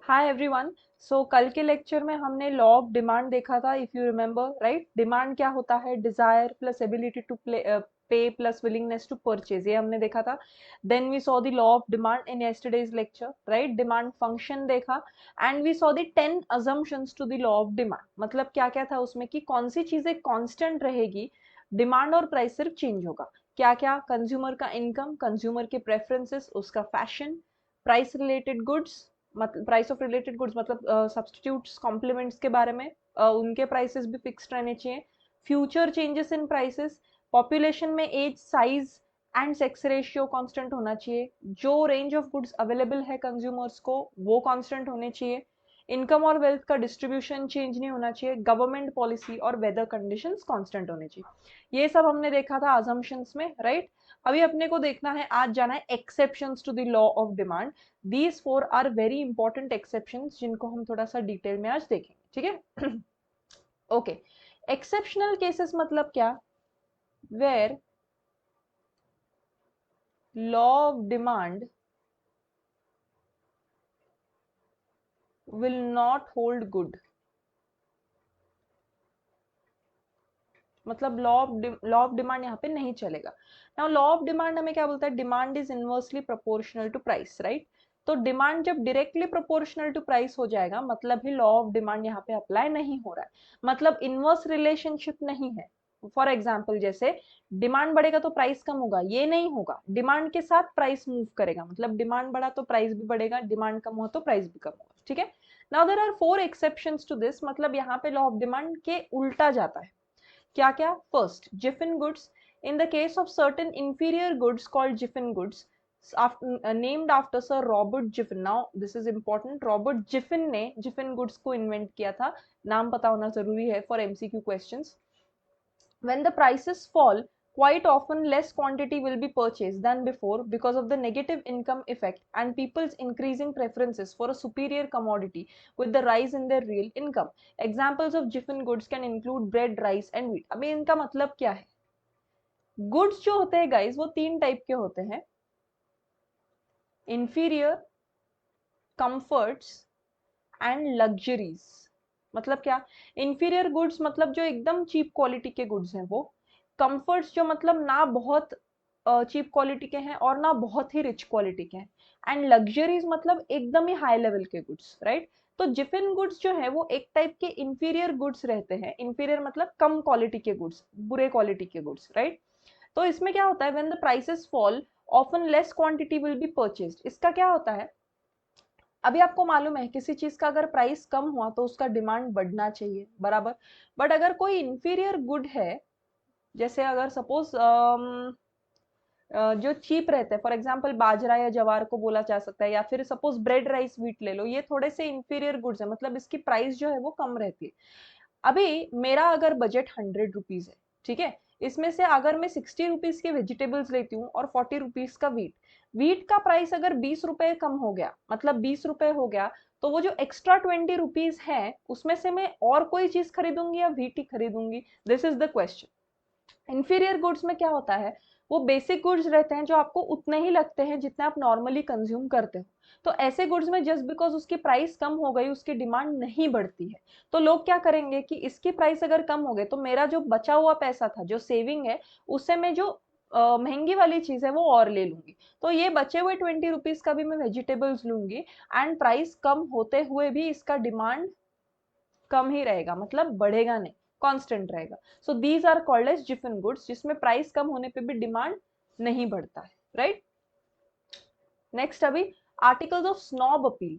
Hi everyone. सो कल के lecture में हमने लॉ ऑफ डिमांड देखा था, if you remember right. Demand क्या होता है? Desire plus ability to pay plus willingness to purchase, ये हमने देखा था। Then we saw the law of demand in yesterday's lecture, right. Demand function देखा and we saw the 10 assumptions to the law of demand. मतलब क्या क्या था उसमें कि कौन सी चीजें कांस्टेंट रहेगी, डिमांड और प्राइस सिर्फ चेंज होगा। क्या क्या? कंज्यूमर का इनकम, कंज्यूमर के प्रेफरेंसेस, उसका फैशन, प्राइस रिलेटेड गुड्स, मतलब प्राइस ऑफ रिलेटेड गुड्स मतलब सब्सटीट्यूट्स कॉम्प्लीमेंट्स के बारे में, उनके प्राइसेस भी फिक्स्ड रहने चाहिए। Future changes in prices, population में age, size and sex ratio constant होना चाहिए। जो रेंज ऑफ गुड्स अवेलेबल है कंज्यूमर्स को वो कांस्टेंट होने चाहिए। इनकम और वेल्थ का डिस्ट्रीब्यूशन चेंज नहीं होना चाहिए। गवर्नमेंट पॉलिसी और वेदर कंडीशंस कांस्टेंट होने चाहिए। ये सब हमने देखा था अजम्पशंस में, राइट। अभी अपने को देखना है, आज जाना है exceptions to the law of demand. These four are very important exceptions जिनको हम थोड़ा सा डिटेल में आज देखेंगे, ठीक है। ओके, एक्सेप्शनल केसेस मतलब क्या? Where law of demand will not hold good. मतलब लॉ ऑफ डिमांड यहाँ पे नहीं चलेगा। नाउ लॉ ऑफ डिमांड हमें क्या बोलता है? Demand is inversely proportional to price, right. तो डिमांड जब डायरेक्टली प्रोपोर्शनल टू प्राइस हो जाएगा मतलब ही लॉ ऑफ डिमांड यहाँ पे अप्लाई नहीं हो रहा है, मतलब इनवर्स रिलेशनशिप नहीं है। फॉर एग्जाम्पल, जैसे डिमांड बढ़ेगा तो प्राइस कम होगा, ये नहीं होगा। डिमांड के साथ प्राइस मूव करेगा, मतलब डिमांड बढ़ा तो प्राइस भी बढ़ेगा, डिमांड कम हो तो प्राइस भी कम होगा, ठीक है। Now there are 4 exceptions to this, मतलब यहाँ पे लॉ ऑफ डिमांड के उल्टा जाता है। क्या क्या? First, Giffen goods. In the case of certain inferior goods called Giffen goods, named after sir Robert Giffen. Now this is important, Robert Giffen ने जिफिन गुड्स को इन्वेंट किया था। नाम पता होना जरूरी है for MCQ questions. When the prices fall, quite often less quantity will be purchased than before because of the negative income effect and people's increasing preferences for a superior commodity with the rise in their real income. Examples of Jiffin goods can include bread, rice and wheat. अभी इनका मतलब क्या है? Goods जो होते हैं guys वो 3 type के होते हैं: इंफीरियर, कंफर्ट्स एंड लग्जरीज। मतलब क्या? इंफीरियर गुड्स मतलब जो एकदम चीप क्वालिटी के गुड्स हैं वो। कंफर्ट्स जो मतलब ना बहुत चीप क्वालिटी के हैं और ना बहुत ही रिच क्वालिटी के हैं। एंड लग्जरीज मतलब एकदम ही हाई लेवल के गुड्स, राइट। तो जिफिन गुड्स जो है वो एक टाइप के इंफीरियर गुड्स रहते हैं। इंफीरियर मतलब कम क्वालिटी के गुड्स, बुरे क्वालिटी के गुड्स, राइट। तो इसमें क्या होता है? When the prices fall often less quantity will be purchased. इसका क्या होता है? अभी आपको मालूम है किसी चीज का अगर प्राइस कम हुआ तो उसका डिमांड बढ़ना चाहिए, बराबर। बट अगर कोई इंफीरियर गुड है, जैसे अगर सपोज जो चीप रहते हैं, फॉर एग्जांपल बाजरा या जवार को बोला जा सकता है, या फिर सपोज ब्रेड, राइस, व्हीट ले लो, ये थोड़े से इंफीरियर गुड्स है, मतलब इसकी प्राइस जो है वो कम रहती है। अभी मेरा अगर बजट 100 रुपीज है, ठीक है, इसमें से अगर मैं 60 रुपीज के वेजिटेबल्स लेती हूँ और 40 रुपीज का वीट, वीट का प्राइस अगर 20 रुपए कम हो गया, मतलब 20 रुपए हो गया, तो वो जो एक्स्ट्रा 20 रुपीज है उसमें से मैं और कोई चीज खरीदूंगी या वीट ही खरीदूंगी? This is the question. Inferior goods में क्या होता है? वो बेसिक गुड्स रहते हैं जो आपको उतने ही लगते हैं जितने आप नॉर्मली कंज्यूम करते हो। तो ऐसे गुड्स में जस्ट बिकॉज उसकी प्राइस कम हो गई उसकी डिमांड नहीं बढ़ती है। तो लोग क्या करेंगे कि इसकी प्राइस अगर कम हो गई तो मेरा जो बचा हुआ पैसा था, जो सेविंग है, उससे मैं जो महंगी वाली चीज है वो और ले लूंगी। तो ये बचे हुए 20 रुपीज का भी मैं वेजिटेबल्स लूंगी एंड प्राइस कम होते हुए भी इसका डिमांड कम ही रहेगा, मतलब बढ़ेगा नहीं, कांस्टेंट रहेगा। So these are called as Giffen goods, जिसमें प्राइस कम होने पे भी डिमांड नहीं बढ़ता है, राइट। नेक्स्ट, अभी articles of snob appeal.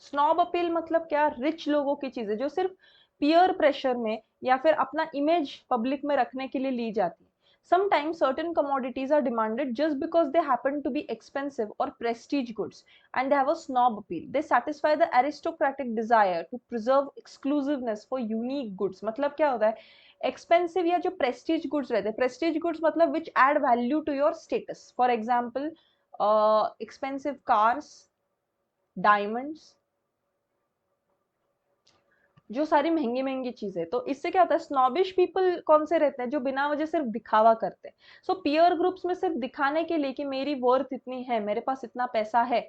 Snob appeal मतलब क्या? रिच लोगों की चीजें जो सिर्फ पीयर प्रेशर में या फिर अपना इमेज पब्लिक में रखने के लिए ली जाती है। Sometimes certain commodities are demanded just because they happen to be expensive or prestige goods and they have a snob appeal. They satisfy the aristocratic desire to preserve exclusiveness for unique goods. मतलब क्या होता है? Expensive या जो Prestige goods रहते हैं, prestige goods मतलब which add value to your status. For example, expensive cars, diamonds, जो सारी महंगी महंगी चीजें। तो इससे क्या होता है? स्नॉबिश पीपल कौन से रहते हैं? जो बिना वजह सिर्फ दिखावा करते हैं। सो पीयर ग्रुप्स में सिर्फ दिखाने के लिए कि मेरी वर्थ इतनी है, मेरे पास इतना पैसा है,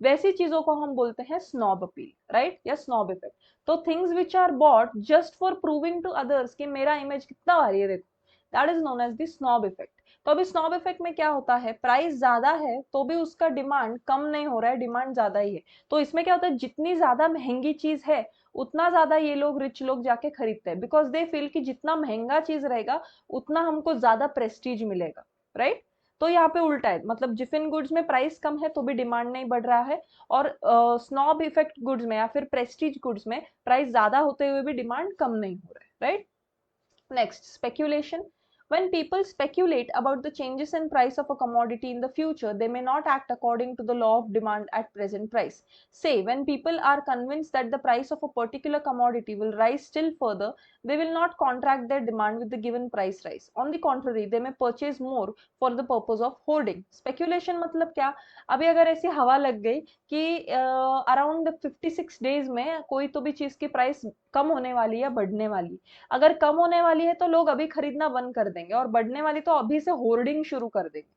वैसी चीजों को हम बोलते हैं स्नॉब अपील, राइट, या स्नॉब इफेक्ट। तो things which are bought just for proving to others कि मेरा इमेज कितना भारी है, देखो, that is known as the snob effect. तो अभी स्नॉब इफेक्ट में क्या होता है, प्राइस ज्यादा है तो भी उसका डिमांड कम नहीं हो रहा है, डिमांड ज्यादा ही है। तो इसमें क्या होता है, जितनी ज्यादा महंगी चीज है उतना ज्यादा ये लोग, रिच लोग जाके खरीदते हैं, बिकॉज दे फील कि जितना महंगा चीज रहेगा उतना हमको ज्यादा प्रेस्टीज मिलेगा, राइट। तो यहाँ पे उल्टा है, मतलब जिफिन गुड्स में प्राइस कम है तो भी डिमांड नहीं बढ़ रहा है, और स्नॉब इफेक्ट गुड्स में या फिर प्रेस्टीज गुड्स में प्राइस ज्यादा होते हुए भी डिमांड कम नहीं हो रहा है, right. Next, speculation. When people speculate about the changes in price of a commodity in the future, they may not act according to the law of demand at present price. Say, when people are convinced that the price of a particular commodity will rise still further, they will not contract their demand with the given price rise. On the contrary, they may purchase more for the purpose of hoarding. Speculation मतलब क्या? अभी अगर ऐसी हवा लग गई कि around 56 days में कोई तो भी चीज की प्राइस कम होने वाली है, बढ़ने वाली, अगर कम होने वाली है तो लोग अभी खरीदना बंद कर देंगे, और बढ़ने वाली तो अभी से होर्डिंग शुरू कर देंगे।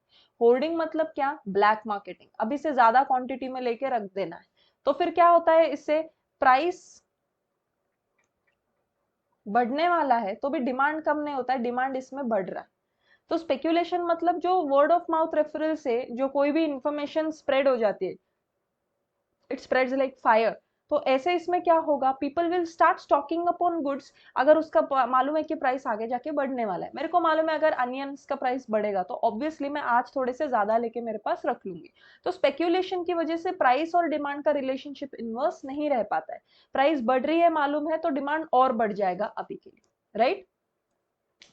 होर्डिंग मतलब क्या, ब्लैक मार्केटिंग, अभी से ज्यादा क्वांटिटी में लेके रख देना है। तो फिर क्या होता है, इससे प्राइस बढ़ने वाला है तो भी डिमांड कम नहीं होता है, डिमांड इसमें बढ़ रहा है। तो स्पेक्यूलेशन मतलब जो वर्ड ऑफ माउथ रेफरल से जो कोई भी इंफॉर्मेशन स्प्रेड हो जाती है, इट स्प्रेड्स लाइक फायर। तो ऐसे इसमें क्या होगा, people will start stocking upon goods. अगर उसका मालूम है कि प्राइस आगे जाके बढ़ने वाला है, मेरे को मालूम है अगर अनियंस का प्राइस बढ़ेगा तो ऑब्वियसली मैं आज थोड़े से ज्यादा लेके मेरे पास रख लूंगी। तो स्पेक्यूलेशन की वजह से प्राइस और डिमांड का रिलेशनशिप इनवर्स नहीं रह पाता है। प्राइस बढ़ रही है मालूम है तो डिमांड और बढ़ जाएगा अभी के लिए, right.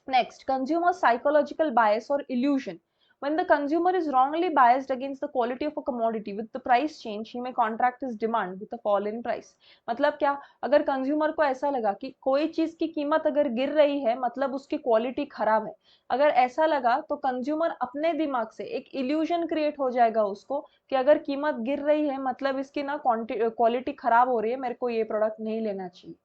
Next, consumer psychological bias or illusion. When the consumer is wrongly biased against the quality of a commodity with the price change, he may contract his demand with a fall in price. मतलब क्या, अगर consumer को ऐसा लगा कि कोई चीज की कीमत अगर गिर रही है मतलब उसकी क्वालिटी खराब है, अगर ऐसा लगा तो कंज्यूमर अपने दिमाग से एक इल्यूजन क्रिएट हो जाएगा उसको कि अगर कीमत गिर रही है मतलब इसकी ना क्वालिटी खराब हो रही है, मेरे को ये प्रोडक्ट नहीं लेना चाहिए।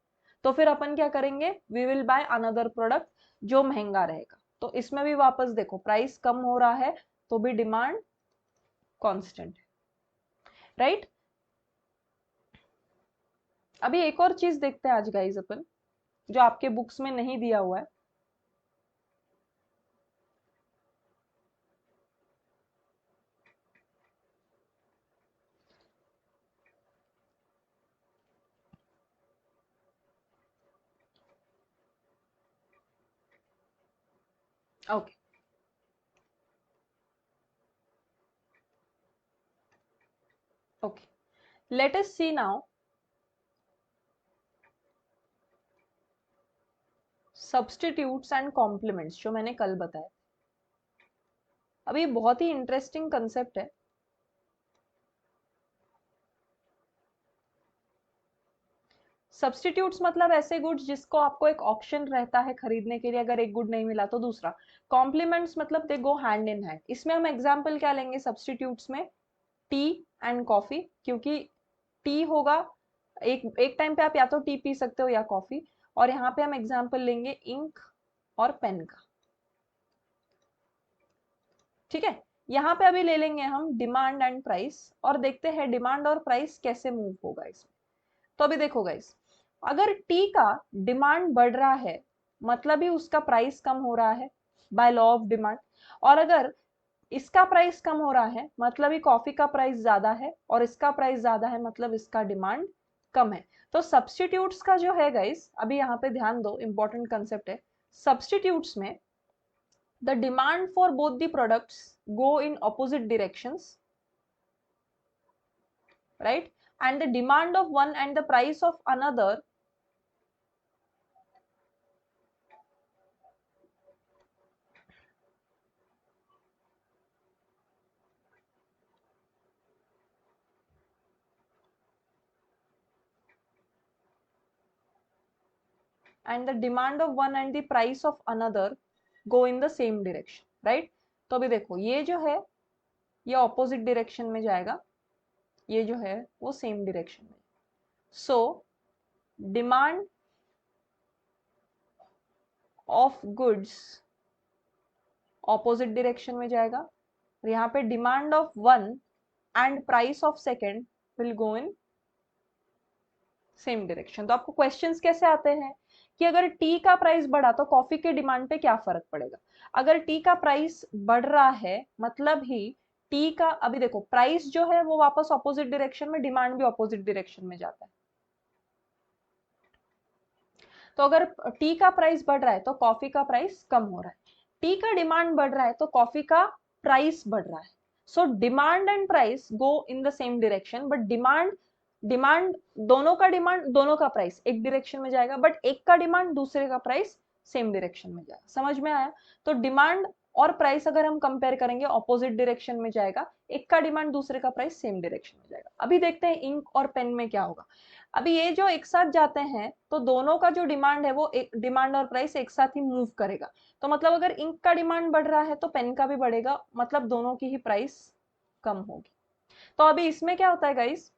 तो फिर अपन क्या करेंगे, we will buy another product जो महंगा रहेगा। तो इसमें भी वापस देखो, प्राइस कम हो रहा है तो भी डिमांड कांस्टेंट है, राइट। अभी एक और चीज देखते हैं आज गाइस अपन, जो आपके बुक्स में नहीं दिया हुआ है। Okay, okay, let us see now substitutes and complements, जो मैंने कल बताया। अभी बहुत ही इंटरेस्टिंग कंसेप्ट है। सब्स्टिट्यूट्स मतलब ऐसे गुड्स जिसको आपको एक ऑप्शन रहता है खरीदने के लिए, अगर एक गुड नहीं मिला तो दूसरा। कॉम्प्लीमेंट्स मतलब दे गो हैंड इन हैंड। इसमें हम एग्जांपल क्या लेंगे सब्स्टिट्यूट्स में, टी एंड कॉफी, क्योंकि टी होगा, एक एक टाइम पे आप या तो टी पी सकते हो या कॉफी। और यहाँ पे हम एग्जांपल लेंगे इंक और पेन का, ठीक है। यहाँ पे अभी ले लेंगे हम डिमांड एंड प्राइस, और देखते हैं डिमांड और प्राइस कैसे मूव होगा इसमें। तो अभी देखो गाइस, अगर टी का डिमांड बढ़ रहा है मतलब ही उसका प्राइस कम हो रहा है बाय लॉ ऑफ डिमांड, और अगर इसका प्राइस कम हो रहा है मतलब ही कॉफी का प्राइस ज्यादा है, और इसका प्राइस ज्यादा है मतलब इसका डिमांड कम है। तो सब्स्टिट्यूट्स का जो है गाइस, अभी यहाँ पे ध्यान दो, इंपॉर्टेंट कंसेप्ट है। सब्स्टिट्यूट्स में the demand for both the products go in opposite directions, right, and the demand of one and the price of another and the demand of one and the price of another go in the same direction, right। तो अभी देखो ये जो है ये opposite direction में जाएगा, ये जो है वो सेम डायरेक्शन में। So demand of goods opposite direction में जाएगा, और यहाँ पे demand of one and price of second will go in same direction. तो आपको क्वेश्चंस कैसे आते हैं कि अगर टी का प्राइस बढ़ा तो कॉफी के डिमांड पे क्या फर्क पड़ेगा। अगर टी का प्राइस बढ़ रहा है मतलब ही टी का, अभी देखो प्राइस जो है वो वापस ऑपोजिट डायरेक्शन में, डिमांड भी ऑपोजिट डायरेक्शन में जाता है। तो अगर टी का प्राइस बढ़ रहा है तो कॉफी का प्राइस कम हो रहा है, टी का डिमांड बढ़ रहा है तो कॉफी का प्राइस बढ़ रहा है। So demand and price go in the same direction, but demand demand दोनों का प्राइस एक डायरेक्शन में जाएगा, बट एक का डिमांड दूसरे का प्राइस सेम डायरेक्शन में जाएगा। समझ में आया। तो डिमांड और प्राइस अगर हम कंपेयर करेंगे ऑपोजिट डायरेक्शन में जाएगा, एक का डिमांड दूसरे का प्राइस सेम डायरेक्शन में जाएगा। अभी देखते हैं इंक और पेन में क्या होगा। अभी ये जो एक साथ जाते हैं तो दोनों का जो डिमांड है वो डिमांड और प्राइस एक साथ ही मूव करेगा। तो मतलब अगर इंक का डिमांड बढ़ रहा है तो पेन का भी बढ़ेगा, मतलब दोनों की ही प्राइस कम होगी। तो अभी इसमें क्या होता है गाइस,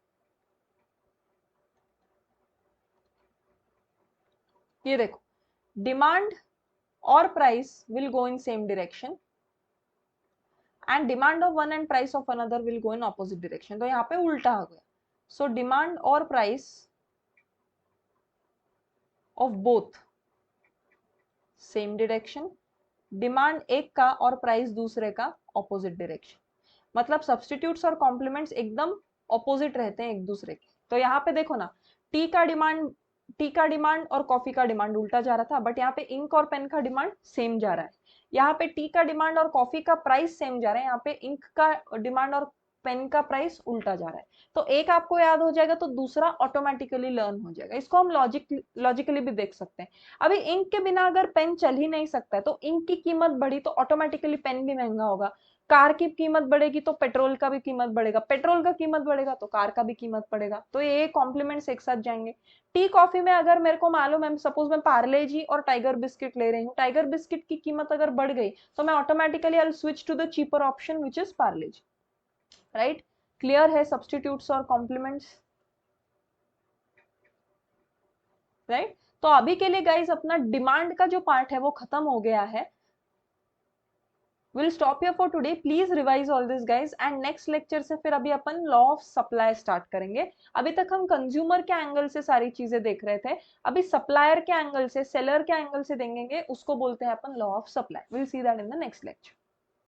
ये देखो डिमांड और price will go in same direction and demand of one and price of another will go in opposite direction. तो यहाँ पे उल्टा हो गया। सो डिमांड और price of both same direction, demand एक का और प्राइस दूसरे का ऑपोजिट डायरेक्शन। मतलब सब्स्टिट्यूट्स और कॉम्प्लीमेंट्स एकदम ऑपोजिट रहते हैं एक दूसरे के। तो यहाँ पे देखो ना, टी का डिमांड और कॉफी का डिमांड उल्टा जा रहा था, बट यहाँ पे इंक और पेन का डिमांड सेम जा रहा है। यहाँ पे टी का डिमांड और कॉफी का प्राइस सेम जा रहा है, यहाँ पे इंक का डिमांड और पेन का प्राइस उल्टा जा रहा है। तो एक आपको याद हो जाएगा तो दूसरा ऑटोमेटिकली लर्न हो जाएगा। इसको हम लॉजिकली भी देख सकते हैं। अभी इंक के बिना अगर पेन चल ही नहीं सकता है तो इंक की कीमत बढ़ी तो ऑटोमेटिकली पेन भी महंगा होगा। कार की कीमत बढ़ेगी तो पेट्रोल का भी कीमत बढ़ेगा, पेट्रोल का कीमत बढ़ेगा तो कार का भी कीमत बढ़ेगा। तो ये कॉम्प्लीमेंट्स एक साथ जाएंगे। टी कॉफी में अगर मेरे को मालूम है, सपोज मैं पार्ले जी और टाइगर बिस्किट ले रही हूँ, टाइगर बिस्किट की कीमत अगर बढ़ गई तो मैं automatically I will switch to the cheaper option which is Parle G. Right, clear है सब्स्टिट्यूट्स और कॉम्प्लीमेंट्स। राइट, तो अभी के लिए गाइज अपना डिमांड का जो पार्ट है वो खत्म हो गया है। We'll stop here for today. Please revise all this guys and next lecture से फिर अभी अपन लॉ ऑफ सप्लाई स्टार्ट करेंगे। अभी तक हम कंज्यूमर के एंगल से सारी चीजें देख रहे थे, अभी सप्लायर के एंगल से, सेलर के एंगल से देखेंगे, उसको बोलते हैं अपन law of supply. Will see that in the next lecture.